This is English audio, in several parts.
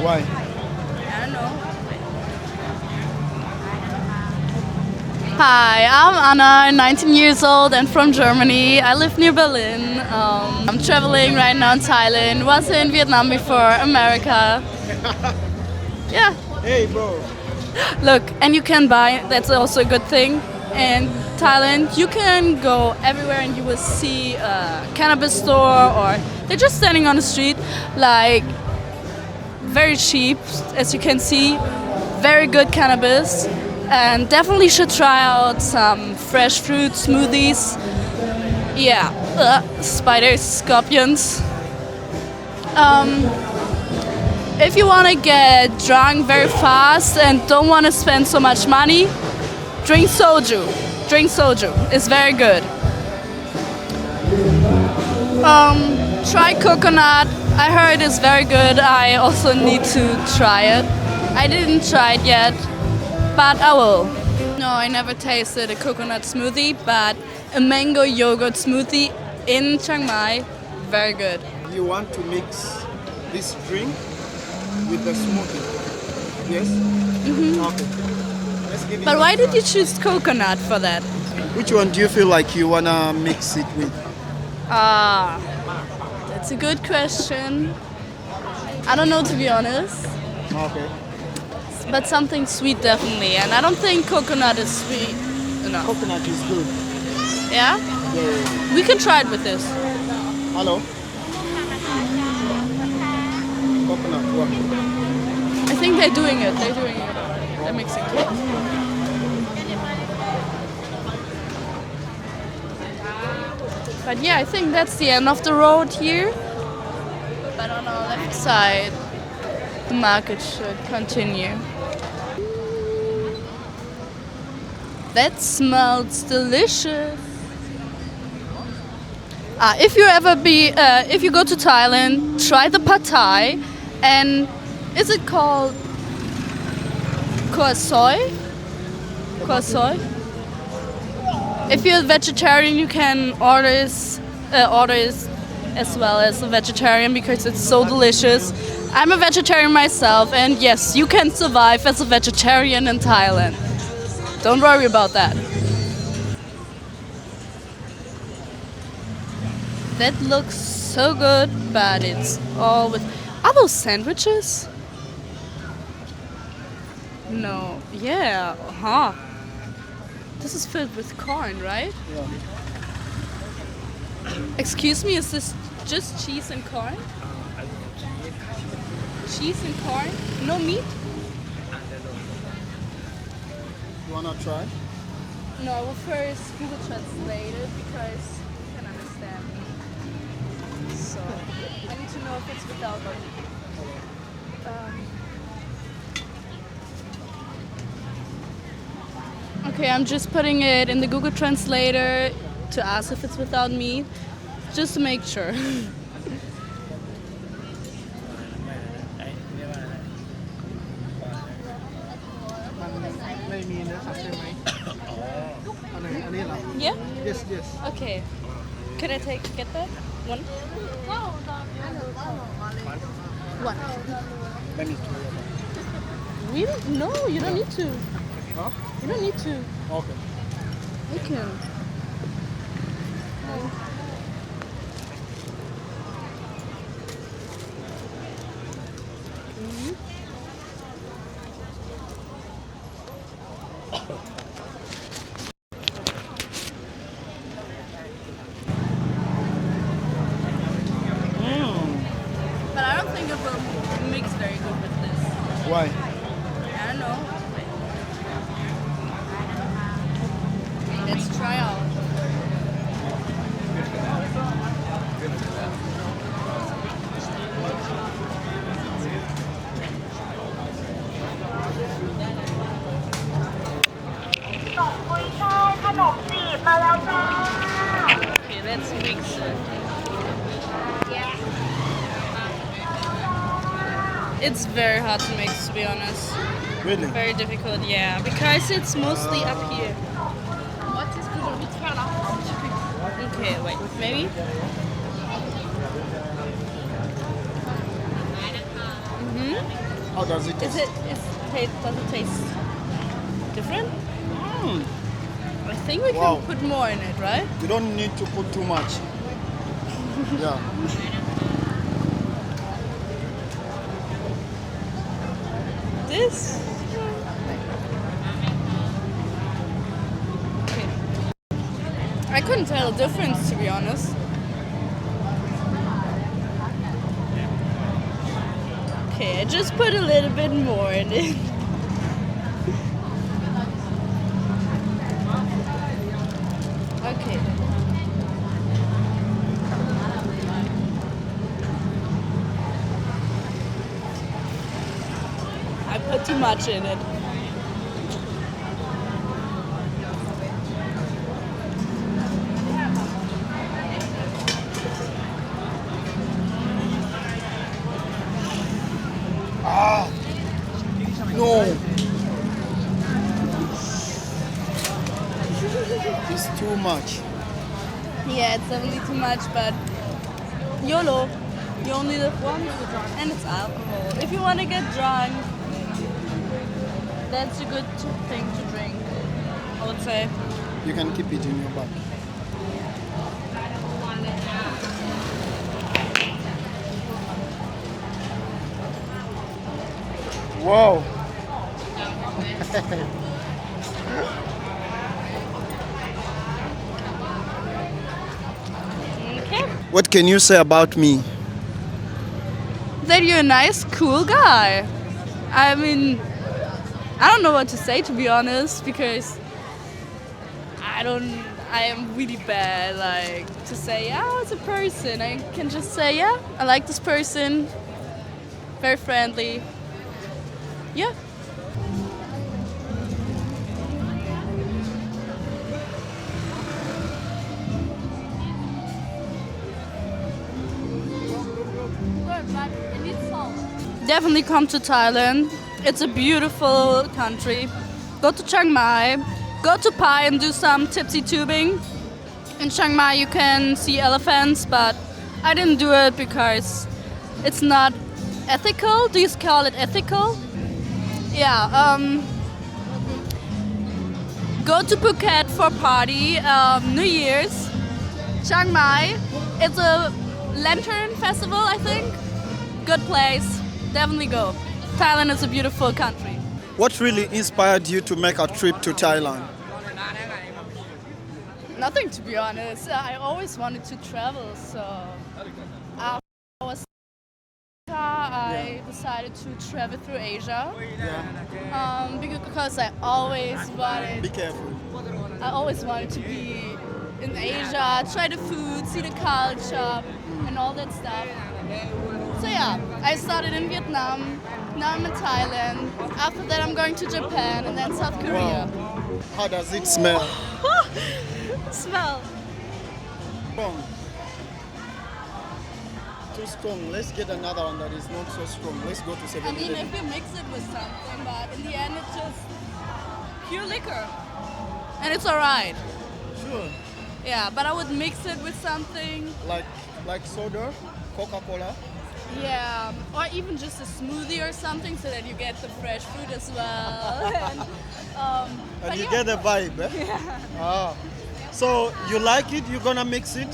Why? I don't know. Hi, I'm Anna, 19 years old and from Germany. I live near Berlin. I'm traveling right now in Thailand. Was in Vietnam before, America. Yeah, Hey, bro. look, and you can buy, that's also a good thing. In Thailand, you can go everywhere and you will see a cannabis store or they're just standing on the street, like very cheap, as you can see, very good cannabis. And definitely should try out some fresh fruit smoothies. Yeah, spiders, scorpions. If you want to get drunk very fast and don't want to spend so much money, drink soju. Drink soju. It's very good. Try coconut. I heard it's very good. I also need to try it. I didn't try it yet, but I will. No, I never tasted a coconut smoothie, but a mango yogurt smoothie in Chiang Mai, very good. You want to mix this drink with the smoothie? Yes? Okay. Let's give it But a why did try. you choose coconut for that? Which one do you feel like you wanna mix it with? Ah, that's a good question. I don't know, to be honest, Okay. but something sweet definitely. And I don't think coconut is sweet enough. Coconut is good. Yeah? Yeah. We can try it with this. Hello? Coconut, what? I think they're doing it. They're doing it. They're mixing it. But yeah, I think that's the end of the road here. But on our left side, the market should continue. That smells delicious. If you go to Thailand, try the pad thai, and is it called Khaosan? Khaosan? If you're a vegetarian, you can order it as well as a vegetarian because it's so delicious. I'm a vegetarian myself, and yes, you can survive as a vegetarian in Thailand. Don't worry about that. That looks so good, but it's all with. Are those sandwiches? No. Yeah. Huh. This is filled with corn, right? Yeah. Excuse me, is this just cheese and corn? Cheese and corn? No meat? You wanna try? No, I will first Google Translate it because you can understand me. So, I need to know if it's without meat. Okay, I'm just putting it in the Google Translator to ask if it's without meat, just to make sure. ไม่มีเนื้อสัตว์ใช่ไหมอันไหนอันนี้เหรอ Yeah? Yes, yes. Okay. Can I get that? One? One. Let me try. Really? No, you don't need to. Huh? You don't need to. Okay. You can. But I don't think it will mix very good with this. Why? I don't know. Let's try out. Okay, let's mix it. It's very hard to mix, to be honest. Really? Very difficult, yeah, because it's mostly up here. Okay, wait, maybe? Mm-hmm. How does it taste? Does it taste different? Mm. I think we Wow. can put more in it, right? You don't need to put too much. Yeah. This? Okay. I couldn't tell the difference, to be honest. Okay, I just put a little bit more in it. Okay. I put too much in it. No. It's too much. Yeah, it's definitely too much, but YOLO. You only live once, and it's alcohol. If you want to get drunk, that's a good thing to drink, I would say. You can keep it in your bag. Wow. Okay. What can you say about me? That you're a nice, cool guy. I mean, I don't know what to say, to be honest, because I am really bad, like, to say, yeah, it's a person. I can just say, yeah, I like this person. Very friendly. Yeah. Definitely come to Thailand. It's a beautiful country. Go to Chiang Mai. Go to Pai and do some tipsy tubing. In Chiang Mai you can see elephants, but I didn't do it because it's not ethical. Do you call it ethical? Yeah. Go to Phuket for party. New Year's. Chiang Mai. It's a lantern festival, I think. Good place. Definitely go. Thailand is a beautiful country. What really inspired you to make a trip to Thailand? Nothing, to be honest. I always wanted to travel, so after I was I decided to travel through Asia. Yeah. Because I always wanted. Be careful. I always wanted to be in Asia, try the food, see the culture, and all that stuff. So yeah, I started in Vietnam, now I'm in Thailand. After that I'm going to Japan and then South Korea. Wow. How does it smell? Smell. Strong. Too strong. Let's get another one that is not so strong. Let's go to I mean, 7-Eleven. if you mix it with something, but in the end it's just pure liquor. And it's alright. Sure. Yeah, but I would mix it with something. Like soda, Coca-Cola. Yeah, or even just a smoothie or something so that you get the fresh fruit as well. But And you yeah. get the vibe, eh? Yeah. Ah. So you like it? You're gonna mix it?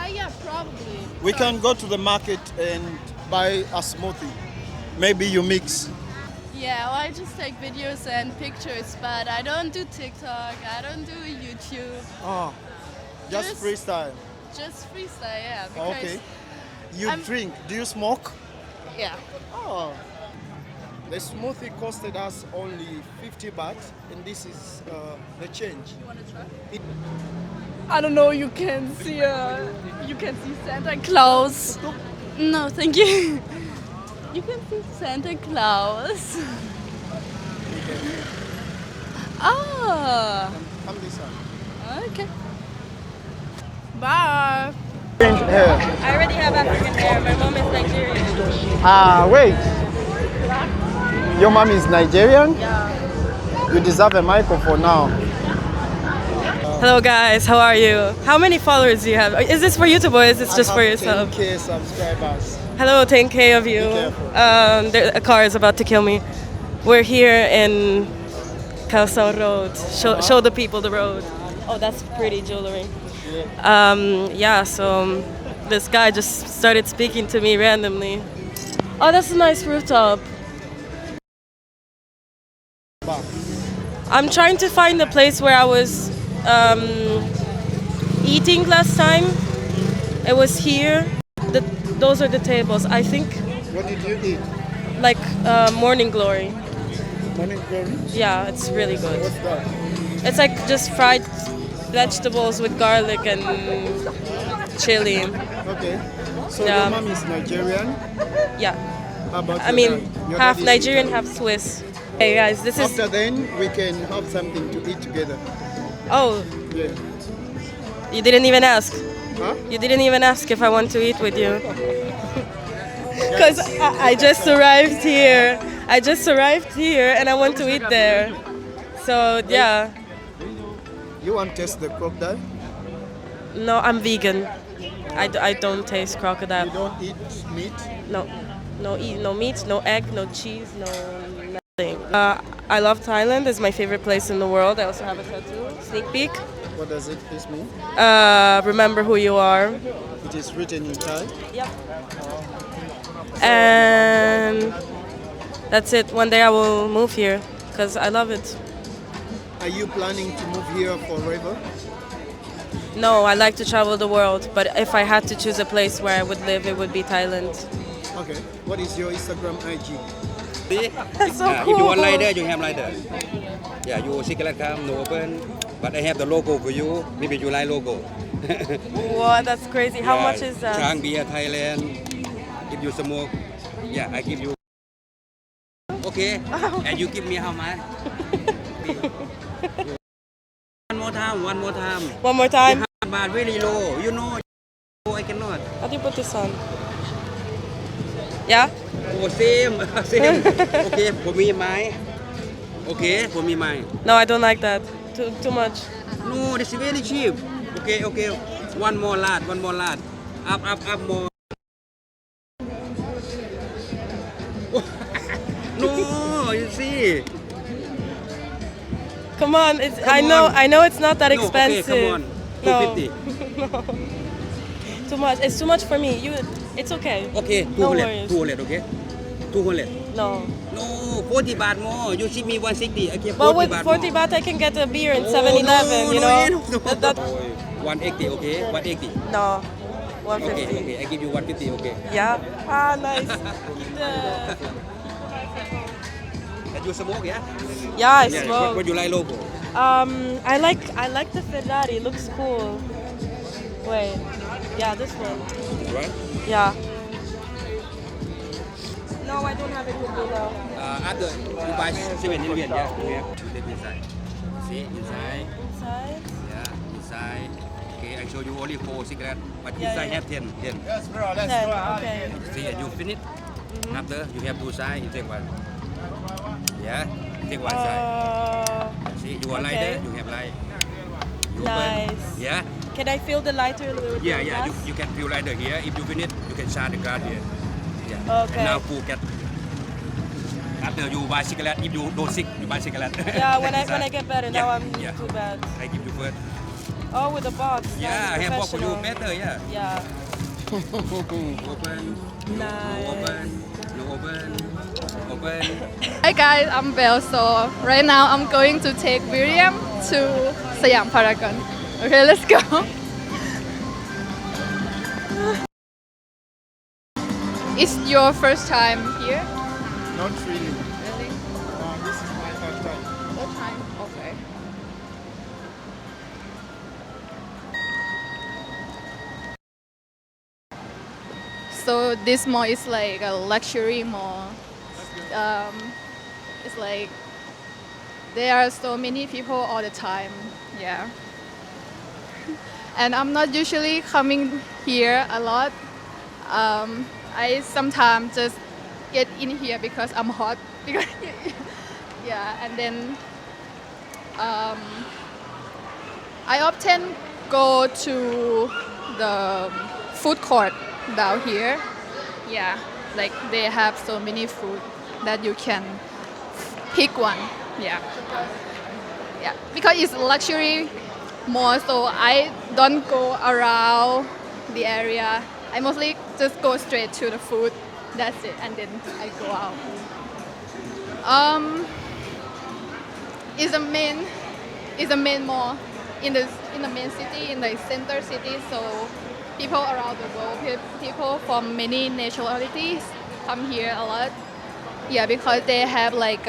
Yeah, probably. We can go to the market and buy a smoothie. Maybe you mix. Yeah, well, I just take videos and pictures, but I don't do TikTok, I don't do YouTube. Oh, just freestyle. Just freestyle, yeah. Because Okay. You I'm- drink. Do you smoke? Yeah. Oh. The smoothie costed us only 50 baht, and this is the change. You want to try? I don't know. You can see Santa Claus. No, thank you. You can see Santa Claus. Ah. Come this side. Okay. Bye. I already have African hair. My mom is Nigerian. Wait. Your mom is Nigerian? Yeah. You deserve a microphone now. Hello guys, how are you? How many followers do you have? Is this for YouTube or is this just for yourself? 10K subscribers. Hello, 10K of you. A car is about to kill me. We're here in Khaosan Road. Show the people the road. Oh, that's pretty jewelry. So this guy just started speaking to me randomly. Oh, that's a nice rooftop. I'm trying to find the place where I was eating last time. It was here. Those are the tables. I think What did you eat? like morning glory. Morning glory? Yeah, it's really good. What's that? It's like just fried vegetables with garlic and chili. Okay. So Yeah. your mom is Nigerian? Yeah. How about I your mean, dad? Your half dad is Nigerian, Italian. half Swiss. Hey guys, this is. After then, we can have something to eat together. Oh, Yeah. you didn't even ask. Huh? You didn't even ask if I want to eat with you. Because I just arrived here. I just arrived here and I want to eat there. So, yeah. You want to taste the crocodile? No, I'm vegan. I don't taste crocodile. You don't eat meat? No. No meat, no egg, no cheese, no nothing. I love Thailand. It's my favorite place in the world. I also have a tattoo. Sneak peek. What does this mean? Remember who you are. It is written in Thai. Yep. And that's it. One day I will move here because I love it. Are you planning to move here forever? No, I like to travel the world, but if I had to choose a place where I would live, it would be Thailand. Okay. What is your Instagram IG? That's so If cool. you want rider, you have rider. Yeah, you cigarette come, no open. But I have the logo for you. Maybe you like logo. What? That's crazy. How Yeah, much is that? Chang beer Thailand. If you smoke, yeah, I give you. Okay. And you give me how much? One more time. One more time. One more time. But very low. You know, I cannot. How do you put this on? Yeah? Oh, same. Same. Okay, for me, mine. Okay, for me, mine. No, I don't like that. Too much. No, this is very cheap. Okay, okay. One more lot, one more lot. Up more. No, you see. Come on. Come on. I know it's not that No, okay, expensive. come on. No. 250. Too much. It's too much for me. It's okay. Okay, No 200. worries. 200, okay? 200. No. No, 40 baht more. You see me 160. I give 40 But with baht 40 more. baht, I can get a beer in Oh, 7-Eleven, no, you no, know? no. That- 180, okay? 180. no. Okay, 150. okay. I give you 150, okay? Yeah. Ah, nice. Keep the... And you smoke, yeah? Yeah, I Yeah. smoke. What you like logo? I like the Ferrari. It looks cool. Wait. Yeah, this one. Right? Yeah. No, I don't have it with me now. After you buy 7-Eleven, yeah? You have to live inside. See, inside. Inside? Yeah, inside. Okay, I show you only 4 cigarettes, but Yeah, inside yeah. have 10. 10. 10. Okay. See, and you finish. After you have 2 sides, you take one. Yeah, you take one side. See, you want okay. lighter, you have light. You Nice. open. Yeah, Can I fill the lighter with yeah, the yeah. glass? You can feel lighter here. If you finish, you can start the glass here. Yeah. Okay. And now full cat. After you buy cigarette, if you don't sick, you buy cigarette. Yeah, when I get better, now I'm yeah. too bad. I give you first. Oh, with the box. Yeah, I Nice, have box for you professional. better. Yeah. Yeah. Open. Nice. Open. No open. Open. Hi guys, I'm Belle. So right now I'm going to take William to Siam Paragon. Okay, let's go. It's your first time here? Not really. Really? This is my third time. Third time? Okay. So this mall is like a luxury mall. It's like there are so many people all the time. Yeah. And I'm not usually coming here a lot. I sometimes just get in here because I'm hot. Because yeah, and then I often go to the food court down here, Yeah, like they have so many food that you can pick one. Yeah. Yeah, because it's luxury more, so I don't go around the area. I mostly just go straight to the food. That's it, and then I go out. Um, is the main is the main mall in the main city, in the center city. So people around the world, people from many nationalities come here a lot. Yeah, because they have like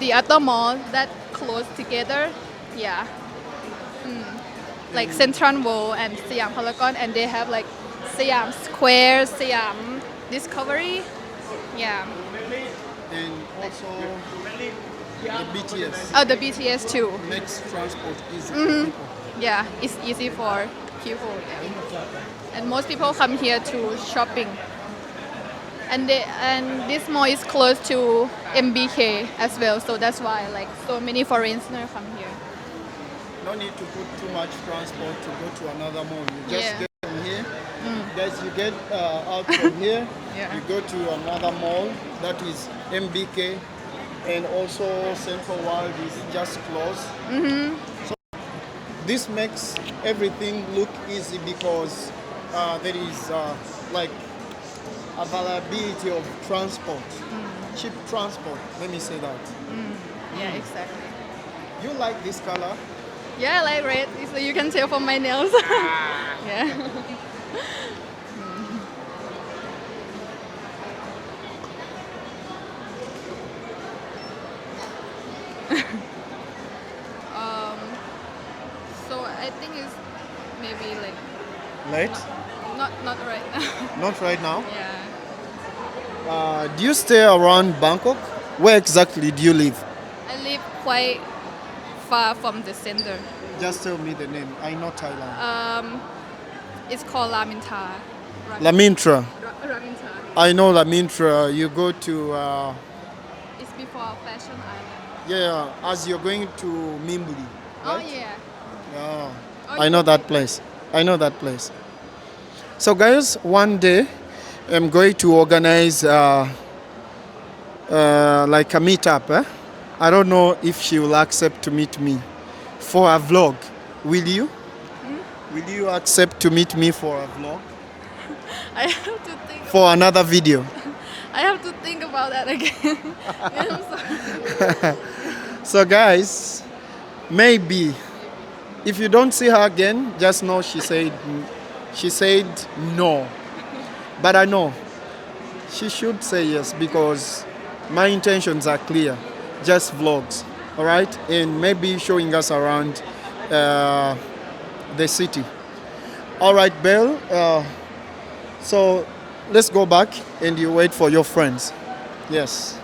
the other mall that close together. Yeah, like Central World and Siam Paragon, and they have like Siam Square, Siam Discovery. Yeah. And also the BTS Oh, the BTS too. makes transport easy for people. Yeah, it's easy for people. Yeah. And most people come here to shopping. And this mall is close to MBK as well, so that's why like so many foreigners come here. No need to put too much transport to go to another mall. You just Yeah. get from here. Guys, you get out from here. Yeah. You go to another mall that is MBK, and also Central World is just close. So this makes everything look easy because there is like availability of transport, cheap transport. Let me say that. Yeah, exactly. You like this color? Yeah, I like red. So you can tell from my nails. Yeah. So I think it's maybe like Late? not right now. Not right now. Yeah. Do you stay around Bangkok? Where exactly do you live? I live quite far from the center. Just tell me the name. I know Thailand. It's called Raminta. Lamintra. Raminta. I know Lamintra. You go to It's before Fashion Island. yeah, as you're going to Mimbuli. Oh Right? yeah. Yeah. Oh, I you know know that place. I know that place. So guys, one day I'm going to organize like a meetup. I don't know if she will accept to meet me for a vlog. Will you? Will you accept to meet me for a vlog? I have to think. For another video? I have to think about that again. Yeah, I'm sorry. So guys, maybe if you don't see her again, just know she said no. But I know she should say yes because my intentions are clear. Just vlogs, all right? And maybe showing us around the city. All right, Belle. So let's go back and you wait for your friends. Yes.